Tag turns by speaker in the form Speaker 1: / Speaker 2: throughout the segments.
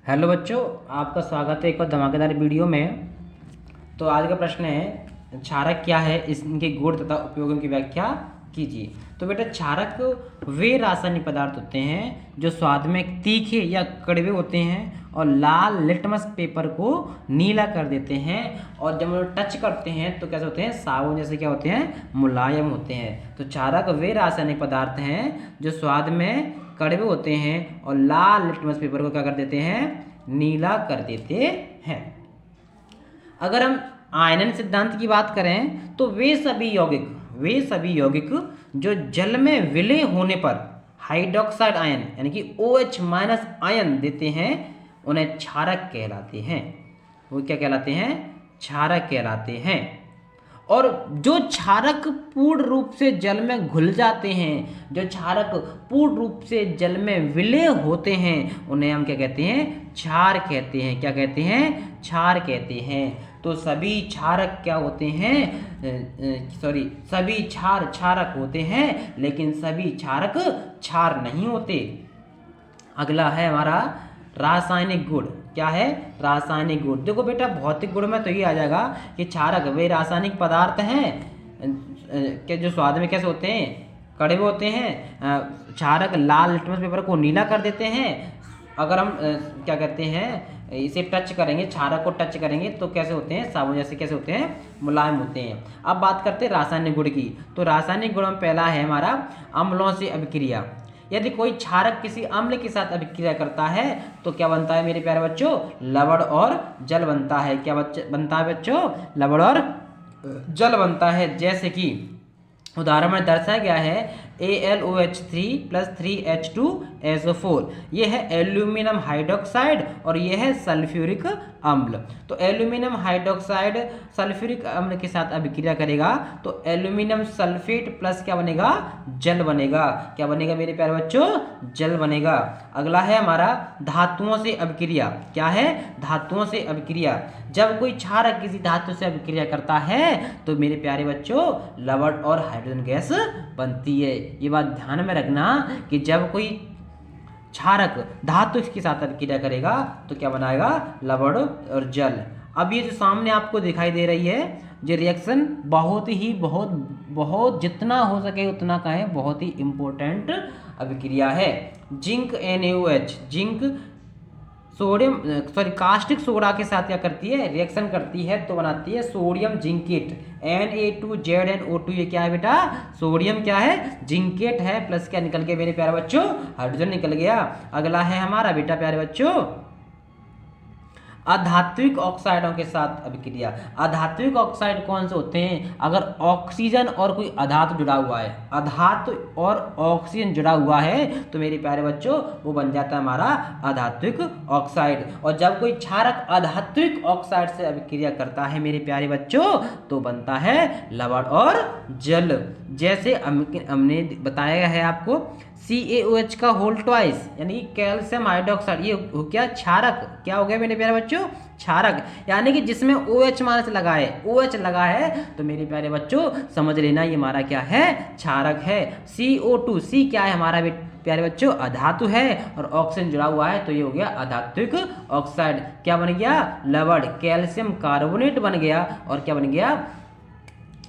Speaker 1: Hello बच्चों, आपका स्वागत है एक और धमाकेदार वीडियो में। तो आज का प्रश्न है क्षारक क्या है, इनके गुण तथा उपयोगों की व्याख्या कीजिए। तो बेटा क्षारक वे रासायनिक पदार्थ होते हैं जो स्वाद में तीखे या कड़वे होते हैं और लाल लिटमस पेपर को नीला कर देते हैं, और जब वो टच करते हैं तो कैसे होते हैं, साबुन जैसे क्या होते हैं, मुलायम होते हैं। तो क्षारक वे रासायनिक पदार्थ हैं जो स्वाद में कड़वे होते हैं और लाल लिटमस पेपर को क्या कर देते हैं, नीला कर देते हैं। अगर हम आयनन सिद्धांत की बात करें तो वे सभी यौगिक जो जल में विलय होने पर हाइड्रोक्साइड आयन यानी कि OH माइनस आयन देते हैं उन्हें क्षारक कहलाते हैं। वो क्या कहलाते हैं, क्षारक कहलाते हैं। और जो क्षारक पूर्ण रूप से जल में घुल जाते हैं, जो क्षारक पूर्ण रूप से जल में विलय होते हैं, उन्हें हम क्या कहते हैं, क्षार कहते हैं। क्या कहते हैं, क्षार कहते हैं। तो सभी क्षारक क्या होते हैं, सभी क्षारक होते हैं, लेकिन सभी क्षारक क्षार नहीं होते। अगला है हमारा रासायनिक गुण। क्या है, रासायनिक गुण। देखो बेटा भौतिक गुण में तो ये आ जाएगा कि क्षारक वे रासायनिक पदार्थ हैं कि जो स्वाद में कैसे होते हैं, कड़वे होते हैं। क्षारक लाल लिटमस पेपर को नीला कर देते हैं। अगर हम क्या कहते हैं, इसे टच करेंगे, क्षारक को टच करेंगे तो कैसे होते हैं, साबुन जैसे कैसे होते हैं, मुलायम होते हैं। अब बात करते हैं रासायनिक गुण की। तो रासायनिक गुण में पहला है हमारा अम्लों से अभिक्रिया। यदि कोई क्षारक किसी अम्ल के साथ अभिक्रिया करता है तो क्या बनता है मेरे प्यारे बच्चों, लवण और जल बनता है। क्या बनता है बच्चों, लवण और जल बनता है। जैसे कि उदाहरण में दर्शाया गया है AlOH3 + 3H2SO4। ये है एल्यूमिनियम हाइड्रोक्साइड और ये है सल्फ्यूरिक अम्ल। तो एल्यूमिनियम हाइड्रोक्साइड सल्फ्यूरिक अम्ल के साथ अभिक्रिया करेगा तो एल्यूमिनियम सल्फेट प्लस क्या बनेगा, जल बनेगा। क्या बनेगा मेरे प्यारे बच्चों, जल बनेगा। अगला है हमारा धातुओं से अभिक्रिया। क्या है, धातुओं से अभिक्रिया। जब कोई क्षारक किसी धातु से अभिक्रिया करता है तो मेरे प्यारे बच्चों लवण और हाइड्रोजन गैस बनती है। ये बात ध्यान में रखना कि जब कोई क्षारक धातु के साथ अभिक्रिया करेगा तो क्या बनाएगा, लवण और जल। अब ये जो सामने आपको दिखाई दे रही है ये रिएक्शन बहुत जितना हो सके उतना का है, बहुत ही इंपॉर्टेंट अभिक्रिया है। Zinc NaOH, zinc sodium caustic soda के साथ क्या करती है, रिएक्शन करती है तो बनाती है सोडियम जिंकेट Na2ZnO2। ये क्या है बेटा, सोडियम क्या है, जिंकेट है, प्लस क्या निकल के मेरे प्यारे बच्चों, हाइड्रोजन निकल गया। अगला है हमारा बेटा प्यारे बच्चों अधात्विक ऑक्साइडों के साथ अभिक्रिया। अधात्विक ऑक्साइड कौन से होते हैं, अगर ऑक्सीजन और कोई अधातु जुड़ा हुआ है, अधातु और ऑक्सीजन जुड़ा हुआ है तो मेरे प्यारे बच्चों वो बन जाता है हमारा अधात्विक ऑक्साइड। और जब कोई क्षारक अधात्विक ऑक्साइड से अभिक्रिया करता है मेरे प्यारे बच्चों तो बनता है लवण और जल। जैसे हमने बताया है आपको CaOH का होल ट्वाइस यानी कि कैल्शियम हाइड्रोक्साइड, ये हो क्या, क्षारक। क्या हो गया मेरे प्यारे बच्चों, क्षारक। यानी कि जिसमें OH माइनस लगा है, OH लगा है तो मेरे प्यारे बच्चों समझ लेना ये हमारा क्या है, क्षारक है। CO2, C क्या है हमारा प्यारे बच्चों, अधातु है और ऑक्सीजन जुड़ा हुआ है तो ये हो गया अधात्विक ऑक्साइड। क्या बन गया, लवण, कैल्शियम कार्बोनेट बन गया। और क्या बन गया,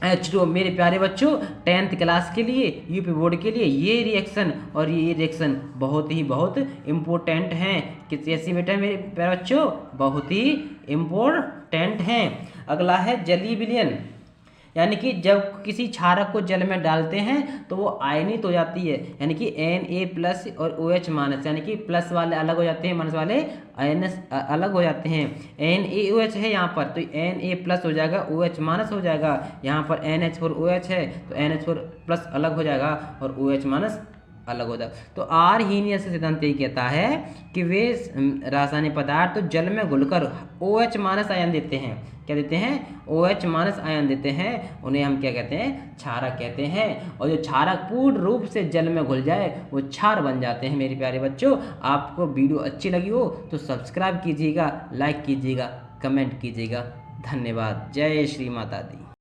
Speaker 1: H2O। मेरे प्यारे बच्चों 10th क्लास के लिए, यूपी बोर्ड के लिए ये रिएक्शन और ये रिएक्शन बहुत इम्पोर्टेंट हैं। कैसी बेटा मेरे प्यारे बच्चों, बहुत ही इम्पोर्टेंट हैं। अगला है जलीय विलयन, यानी कि जब किसी क्षारक को जल में डालते हैं तो वो आयनित हो जाती है, यानी कि Na+ और OH माइनस, यानी कि प्लस वाले अलग हो जाते हैं, माइनस वाले आयनस अलग हो जाते हैं। NaOH है यहाँ पर तो Na+ हो जाएगा, OH माइनस हो जाएगा। यहाँ पर NH4OH है तो NH4+ अलग हो जाएगा और OH माइनस अलग हो जाएगा। तो आर्हीनियस सिद्धांत ये कहता है कि वे रासायनिक पदार्थ तो जल में घुलकर OH माइनस आयन देते हैं। क्या देते हैं, OH माइनस आयन देते हैं, उन्हें हम क्या कहते हैं, क्षारक कहते हैं। और जो क्षारक पूर्ण रूप से जल में घुल जाए वो क्षार बन जाते हैं। मेरे प्यारे बच्चों आपको वीडियो अच्छी लगी हो तो सब्सक्राइब कीजिएगा, लाइक कीजिएगा, कमेंट कीजिएगा। धन्यवाद। जय श्री माता दी।